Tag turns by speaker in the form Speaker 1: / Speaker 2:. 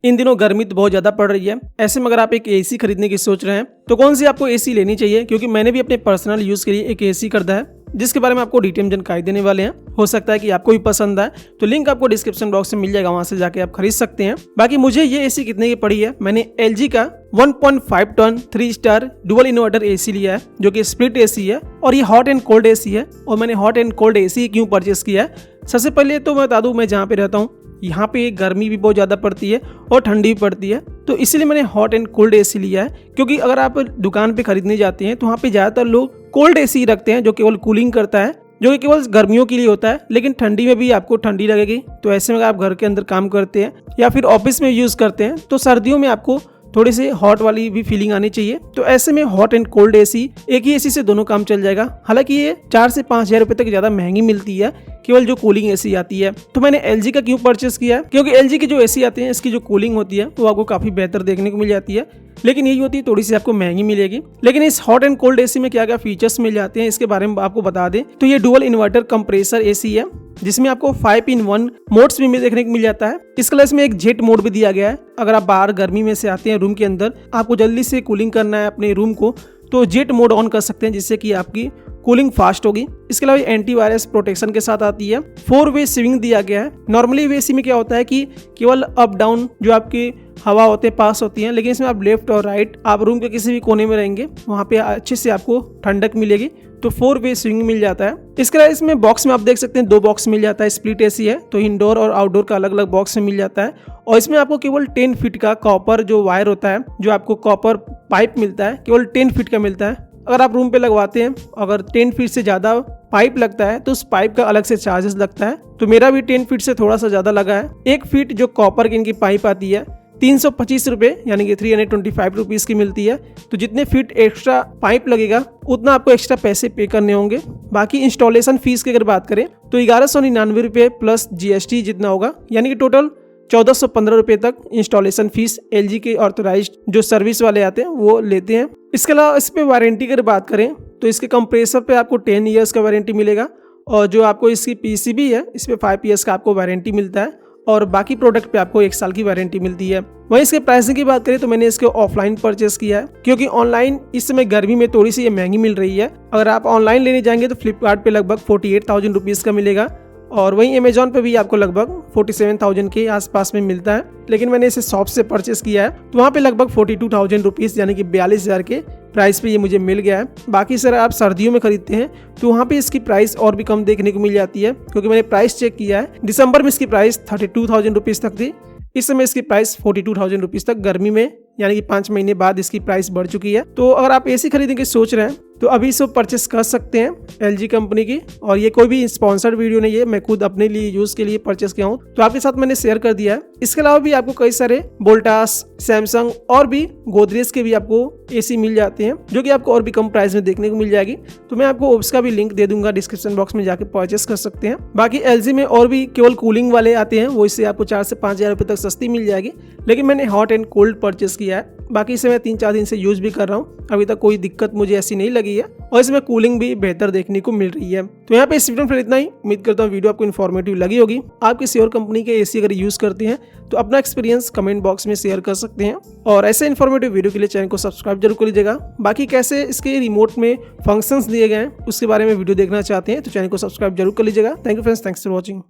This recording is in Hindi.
Speaker 1: इन दिनों गर्मी तो बहुत ज़्यादा पड़ रही है। ऐसे में अगर आप एक एसी खरीदने की सोच रहे हैं तो कौन सी आपको एसी लेनी चाहिए, क्योंकि मैंने भी अपने पर्सनल यूज़ के लिए एक एसी खरीदा है जिसके बारे में आपको डिटेल जानकारी देने वाले हैं। हो सकता है कि आपको भी पसंद आए, तो लिंक आपको डिस्क्रिप्शन बॉक्स में मिल जाएगा, वहां से जाके आप खरीद सकते हैं। बाकी मुझे ये एसी कितने की पड़ी है, मैंने LG का 1.5 ton 3 star dual inverter AC लिया है जो कि स्प्लिट एसी है और ये हॉट एंड कोल्ड एसी है। और मैंने हॉट एंड कोल्ड एसी क्यों परचेस किया है, सबसे पहले तो मैं बता दूं, मैं जहाँ पे रहता हूँ यहाँ पे गर्मी भी बहुत ज़्यादा पड़ती है और ठंडी भी पड़ती है, तो इसीलिए मैंने हॉट एंड कोल्ड एसी लिया है। क्योंकि अगर आप दुकान पे खरीदने जाते हैं तो वहाँ पे ज़्यादातर लोग कोल्ड एसी रखते हैं जो केवल कूलिंग करता है, जो कि केवल गर्मियों के लिए होता है, लेकिन ठंडी में भी आपको ठंडी लगेगी। तो ऐसे में अगर आप घर के अंदर काम करते हैं या फिर ऑफिस में यूज़ करते हैं तो सर्दियों में आपको थोड़ी सी हॉट वाली भी फीलिंग आनी चाहिए। तो ऐसे में हॉट एंड कोल्ड एसी, एक ही एसी से दोनों काम चल जाएगा। हालांकि ये 4 से 5 हज़ार रुपए तक ज़्यादा महंगी मिलती है केवल जो कूलिंग एसी आती है। तो मैंने LG का क्यों परचेस किया, क्योंकि LG की जो एसी आती है इसकी जो कूलिंग होती है वो आपको काफ़ी बेहतर देखने को मिल जाती है, लेकिन यही होती है थोड़ी सी आपको महंगी मिलेगी। लेकिन इस हॉट एंड कोल्ड एसी में क्या क्या फीचर्स मिल जाते हैं इसके बारे में आपको बता दें तो ये डुअल इन्वर्टर कंप्रेसर एसी है जिसमें आपको 5-in-1 मोड्स भी देखने को मिल जाता है। इसके अलावा इसमें एक जेट मोड भी दिया गया है। अगर आप बाहर गर्मी में से आते हैं रूम के अंदर, आपको जल्दी से कूलिंग करना है अपने रूम को, तो जेट मोड ऑन कर सकते हैं जिससे कि आपकी कूलिंग फास्ट होगी। इसके अलावा एंटीवायरस प्रोटेक्शन के साथ आती है। 4-वे स्विंग दिया गया है। नॉर्मली एसी में क्या होता है कि केवल अप डाउन जो आपकी हवा होते हैं पास होती हैं, लेकिन इसमें आप लेफ्ट और राइट, आप रूम के किसी भी कोने में रहेंगे वहाँ पे अच्छे से आपको ठंडक मिलेगी। तो 4-वे स्विंग मिल जाता है। इसके अलावा इसमें बॉक्स में आप देख सकते हैं 2 बॉक्स मिल जाता है। स्प्लिट एसी है तो इंडोर और आउटडोर का अलग अलग बॉक्स में मिल जाता है। और इसमें आपको केवल 10 फीट का कॉपर जो वायर होता है, जो आपको कॉपर पाइप मिलता है, केवल 10 फीट का मिलता है। अगर आप रूम पे लगवाते हैं, अगर 10 फीट से ज़्यादा पाइप लगता है तो उस पाइप का अलग से चार्जेस लगता है। तो मेरा भी 10 फीट से थोड़ा सा ज़्यादा लगा है। 1 फीट जो कॉपर की इनकी पाइप आती है 325 रुपये यानी कि 325 रुपीज़ की मिलती है। तो जितने फीट एक्स्ट्रा पाइप लगेगा उतना आपको एक्स्ट्रा पैसे पे करने होंगे। बाकी इंस्टॉलेशन फीस की अगर बात करें तो 1199 रुपये प्लस GST जितना होगा, यानी कि टोटल 1415 रुपये तक इंस्टॉलेशन फीस LG के ऑथराइज्ड जो सर्विस वाले आते हैं वो लेते हैं। इसके अलावा इस पर वारंटी की अगर बात करें तो इसके कंप्रेसर पे आपको 10 ईयर्स का वारंटी मिलेगा और जो आपको इसकी PCB है इस पर 5 ईयर्स का आपको वारंटी मिलता है और बाकी प्रोडक्ट पे आपको 1 साल की वारंटी मिलती है। वहीं इसके प्राइसिंग की बात करें तो मैंने इसको ऑफलाइन परचेस किया है, क्योंकि ऑनलाइन इस समय गर्मी में थोड़ी सी ये महंगी मिल रही है। अगर आप ऑनलाइन लेने जाएंगे तो फ्लिपकार्ट पे लगभग 48,000 रुपीज़ का मिलेगा और वहीं अमेजॉन पे भी आपको लगभग 47,000 के आसपास में मिलता है। लेकिन मैंने इसे शॉप से परचेस किया है तो वहाँ पे लगभग 42,000 रुपीज़ यानी कि 42,000 के प्राइस पे ये मुझे मिल गया है। बाकी सर आप सर्दियों में खरीदते हैं तो वहाँ पे इसकी प्राइस और भी कम देखने को मिल जाती है, क्योंकि मैंने प्राइस चेक किया है। दिसंबर में इसकी प्राइस 32,000 रुपीज़ तक थी, इस समय इसकी प्राइस 42,000 रुपीज़ तक गर्मी में यानी कि 5 महीने बाद इसकी प्राइस बढ़ चुकी है। तो अगर आप एसी खरीदने की सोच रहे हैं तो अभी इसे परचेस कर सकते हैं LG कंपनी की। और ये कोई भी स्पॉन्सर्ड वीडियो नहीं है, मैं खुद अपने लिए यूज़ के लिए परचेस किया हूँ तो आपके साथ मैंने शेयर कर दिया है। इसके अलावा भी आपको कई सारे वोल्टास, सैमसंग और भी गोदरेज के भी आपको एसी मिल जाते हैं जो कि आपको और भी कम प्राइस में देखने को मिल जाएगी। तो मैं आपको उसका भी लिंक दे दूंगा डिस्क्रिप्शन बॉक्स में, जाके परचेस कर सकते हैं। बाकी LG में और भी केवल कूलिंग वाले आते हैं, वो इससे आपको 4 से 5 हज़ार रुपये तक सस्ती मिल जाएगी, लेकिन मैंने हॉट एंड कोल्ड परचेस किया है। बाकी इसे मैं 3-4 दिन से यूज़ भी कर रहा हूँ, अभी तक कोई दिक्कत मुझे ऐसी नहीं लगी है और इसमें कूलिंग भी बेहतर देखने को मिल रही है। तो यहाँ पे इस वीडियो में इतना ही। उम्मीद करता हूँ वीडियो आपको इन्फॉर्मेटिव लगी होगी। आप किसी और कंपनी के एसी अगर यूज़ करते हैं तो अपना एक्सपीरियंस कमेंट बॉक्स में शेयर कर सकते हैं और ऐसे इन्फॉर्मेटिव वीडियो के लिए चैनल को सब्सक्राइब जरूर कर लीजिएगा। बाकी कैसे इसके रिमोट में फंक्शंस दिए गए हैं उसके बारे में वीडियो देखना चाहते हैं तो चैनल को सब्सक्राइब जरूर कर लीजिएगा। Thank you friends, thanks for watching.